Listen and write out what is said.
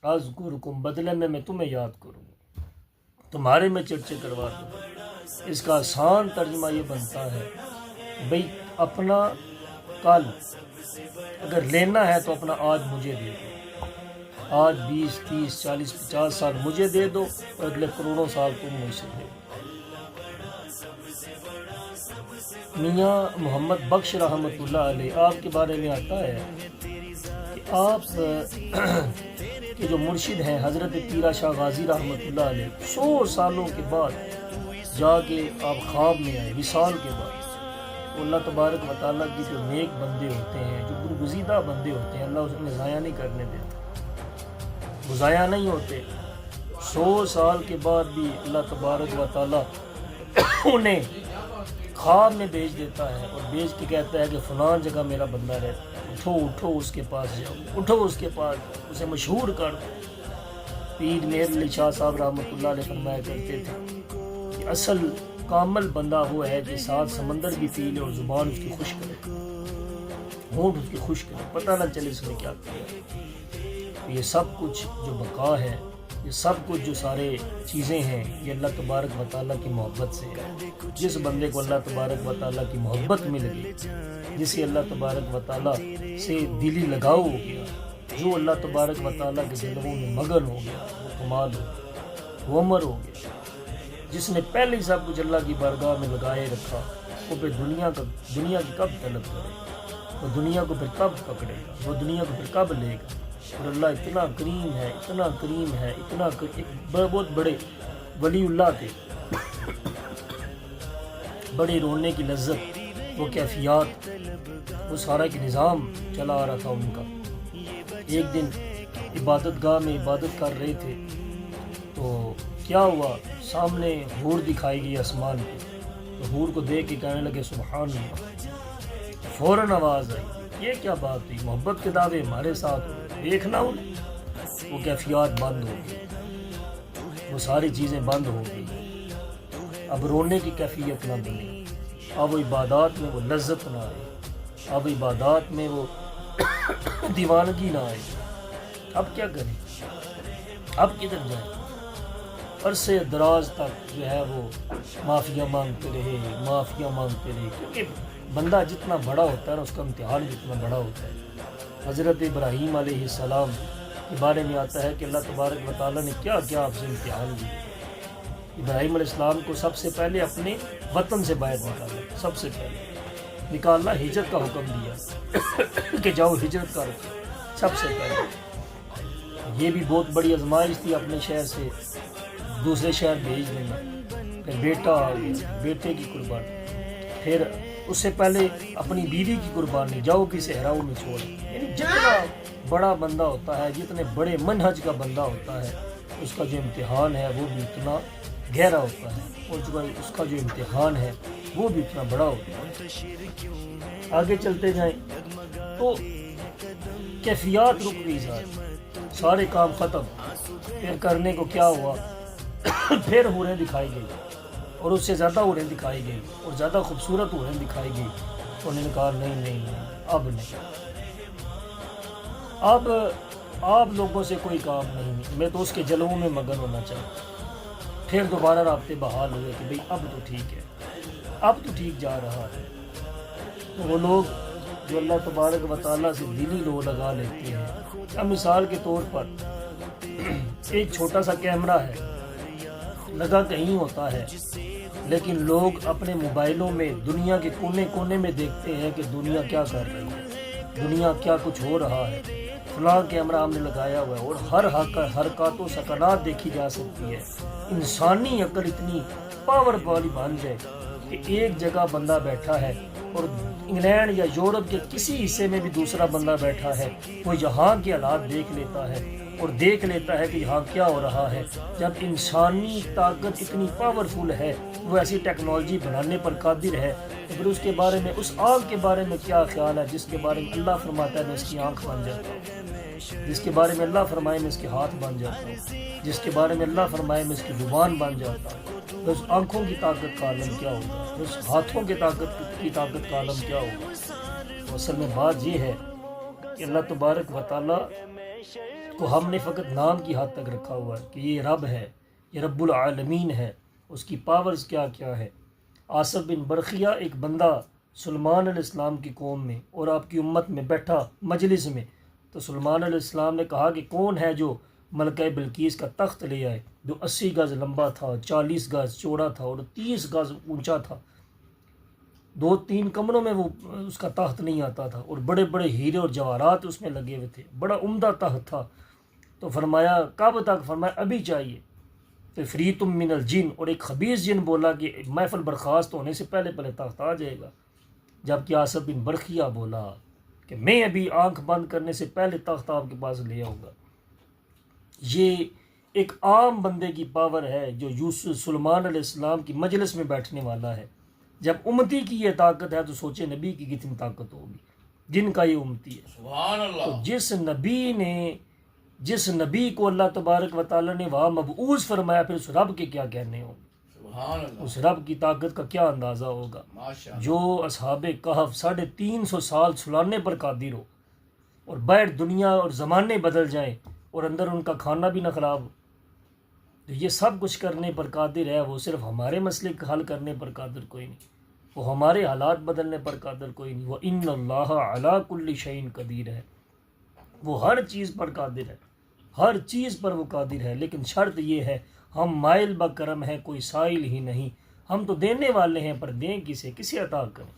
अज़्कुरुकुम, बदले में मैं तुम्हें याद करूँगा, तुम्हारे में चर्चे करवा दूँगा। इसका आसान तर्जुमा ये बनता है भाई अपना कल अगर लेना है तो अपना आज मुझे दे दो, आज 20, 30, 40, 50 साल मुझे दे दो और अगले करोड़ों साल तुम मुझसे दे दो। मियाँ मोहम्मद बख्श रहमतुल्लाह अलैह आपके बारे में आता है कि आप के जो मुर्शिद हैं हज़रत पीरा शाह गाजी रहमतुल्लाह अलैह 100 सालों के बाद जाके आप ख्वाब में आए, विसाल के बाद। अल्लाह तबारक व तआला की जो नेक बंदे होते हैं, जो गुरगुज़ीदा बंदे होते हैं, अल्लाह उसमें ज़ाया नहीं करने देता, वो ज़ाया नहीं होते। 100 साल के बाद भी अल्लाह तबारक व तआला उन्हें ख्वाब में भेज देता है और भेज के कहता है कि फ़लाँ जगह मेरा बंदा रहता है, उठो उठो उसके पास जाओ, उठो उसके पास, उसे मशहूर कर दो। पीर मेहर अली शाह साहब रहमतुल्लाह अलैह फरमाया करते थे कि असल कामल बंदा वो है कि साथ समंदर भी पी ले और ज़ुबान उसकी खुश करे, होंठ उसकी खुश करे, पता ना चले इसने क्या किया। ये सब कुछ जो बका है, ये सब कुछ जो सारे चीज़ें हैं, ये अल्लाह तबारक व तआला की मोहब्बत से है। जिस बंदे को अल्लाह तबारक व तआला की मोहब्बत मिल गई, जिसे अल्लाह तबारक व तआला से दिली लगाव हो गया, जो अल्लाह तबारक व तआला के जलवों में मगन हो गया, वो कमाल हो गया, वो अमर हो गया। जिसने पहले ही सब कुछ अल्लाह की बारगाह में लगाए रखा, वो फिर दुनिया की कब तलब करेगा, वो दुनिया को फिर कब पकड़ेगा, वो दुनिया को फिर कब लेगा। और अल्लाह इतना करीम है, इतना करीम है, इतना बहुत बड़े वलीउल्लाह थे, बड़े रोने की लज्जत, वो कैफियत, वो सारा की निज़ाम चला आ रहा था उनका। एक दिन इबादत गाह में इबादत कर रहे थे तो क्या हुआ, सामने हूर दिखाई गई आसमान पे, तो हूर को देख के कहने लगे सुभान अल्लाह। फ़ौरन आवाज़ आई, ये क्या बात हुई, मोहब्बत के दावे हमारे साथ हो, देखना उन्हें। वो कैफियत बंद हो गई, वो सारी चीज़ें बंद हो गई। अब रोने की कैफियत ना बनी, अब वो इबादत में वो लज्जत ना आए, अब इबादत में वो दीवानगी ना आए। अब क्या करें, अब किधर जाए। अरसे दराज तक जो है वो माफ़िया मांगते रहे, माफ़िया मांगते रहे, क्योंकि बंदा जितना बड़ा होता है ना उसका इम्तिहान जितना बड़ा होता है। हज़रत इब्राहीम अलैहिस्सलाम के बारे में आता है कि अल्लाह तबारक व तआला ने क्या क्या आपसे इम्तिहान दिए। इब्राहीम अलैहिस्सलाम को सबसे पहले अपने वतन से बाहर निकाला, सबसे पहले निकालना, हिजरत का हुक्म दिया कि जाओ हिजरत करो, सबसे पहले। ये भी बहुत बड़ी आजमाइश थी, अपने शहर से दूसरे शहर भेज देना। फिर बेटा आ गया, बेटे की कुर्बानी, फिर उससे पहले अपनी बीवी की कुर्बानी, जाओ कि सहराओं में छोड़। यानी जितना बड़ा बंदा होता है, जितने बड़े मनहज का बंदा होता है, उसका जो इम्तिहान है वो भी उतना गहरा होता है, और जो उसका जो इम्तिहान है वो भी उतना बड़ा होता है। आगे चलते जाएं तो कैफियत रुक गई, सारे काम ख़त्म। फिर करने को क्या हुआ फिर हूरें दिखाई गई, और उससे ज़्यादा हूरें दिखाई गई, और ज़्यादा खूबसूरत हूरें दिखाई गई। तो उन्होंने कहा नहीं नहीं नहीं, अब नहीं, अब आप लोगों से कोई काम नहीं, मैं तो उसके जलवों में मगन होना चाहता। फिर दोबारा राब्ते बहाल हुए कि भाई अब तो ठीक है, अब तो ठीक जा रहा है। तो वो लोग जो अल्लाह तबारक व तआला से दिली लो लगा लेते हैं। अब मिसाल के तौर पर एक छोटा सा कैमरा है, लगा कहीं होता है, लेकिन लोग अपने मोबाइलों में दुनिया के कोने कोने में देखते हैं कि दुनिया क्या कर रही है, दुनिया क्या कुछ हो रहा है। फलां कैमरा हमने लगाया हुआ है, और हर हरकतों सकनात देखी जा सकती है। इंसानी अकल इतनी पावर वाली बन जाए कि एक जगह बंदा बैठा है और इंग्लैंड या यूरोप के किसी हिस्से में भी दूसरा बंदा बैठा है, वो यहाँ के हालात देख लेता है और देख लेता है कि यहाँ क्या हो रहा है। जब इंसानी ताकत इतनी पावरफुल है, वो ऐसी टेक्नोलॉजी बनाने पर कादिर है, तो फिर उसके बारे में, उस आँख के बारे में क्या ख्याल है जिसके बारे में अल्लाह फरमाता है मैं इसकी आँख बन जाता हूँ, जिसके बारे में अल्लाह फरमाए मैं इसके हाथ बन जाता हूँ, जिसके बारे में अल्लाह फरमाए मैं इसकी ज़ुबान बन जाता हूँ। तो उस आँखों की ताकत का आलम क्या होगा, तो उस हाथों की ताकत का आलम क्या होगा। असल में बात ये है कि अल्लाह तबारक व तआला کو ہم نے فقط نام کی حد تک رکھا ہوا ہے کہ یہ رب ہے، یہ رب العالمین ہے، اس کی پاورز کیا کیا ہے۔ آصف بن برقیہ ایک بندہ سلیمان علیہ السلام کی قوم میں اور آپ کی امت میں بیٹھا مجلس میں، تو سلیمان علیہ السلام نے کہا کہ کون ہے جو ملکہ بلقیس کا تخت لے آئے، جو 80 گز لمبا تھا، 40 گز چوڑا تھا اور 30 گز اونچا تھا۔ 2-3 کمروں میں وہ اس کا تخت نہیں آتا تھا، اور بڑے بڑے ہیرے اور جواہرات اس میں لگے ہوئے تھے، بڑا عمدہ تخت تھا۔ تو فرمایا کب تک؟ فرمایا ابھی چاہیے۔ تو فریتم من الجن، اور ایک خبیث جن بولا کہ محفل برخاست ہونے سے پہلے پہلے تخت آ جائے گا، جبکہ آصف بن برقیہ بولا کہ میں ابھی آنکھ بند کرنے سے پہلے تخت آپ کے پاس لے آؤں گا۔ یہ ایک عام بندے کی پاور ہے جو یوسف سلیمان علیہ السلام کی مجلس میں بیٹھنے والا ہے۔ جب امتی کی یہ طاقت ہے تو سوچے نبی کی کتنی طاقت ہوگی جن کا یہ امتی ہے۔ سبحان اللہ۔ تو جس نبی کو اللہ تبارک و تعالیٰ نے وہاں مبعوث فرمایا، پھر اس رب کے کیا کہنے ہوں گے، سبحان اللہ۔ اس رب کی طاقت کا کیا اندازہ ہوگا۔ ماشاء اللہ۔ جو اصحاب کہف 350 سال سلانے پر قادر ہو، اور باہر دنیا اور زمانے بدل جائیں اور اندر ان کا کھانا بھی نہ خراب ہو، تو یہ سب کچھ کرنے پر قادر ہے۔ وہ صرف ہمارے مسئلے حل کرنے پر قادر کوئی نہیں، وہ ہمارے حالات بدلنے پر قادر کوئی نہیں۔ وَإِنَّ اللَّهَ عَلَىٰ كُلِّ شَيْءٍ قَدِيرٌ ہے، وہ ہر چیز پر قادر ہے، ہر چیز پر وہ قادر ہے۔ لیکن شرط یہ ہے ہم مائل بکرم ہیں، کوئی سائل ہی نہیں۔ ہم تو دینے والے ہیں، پر دیں کسے عطا کریں۔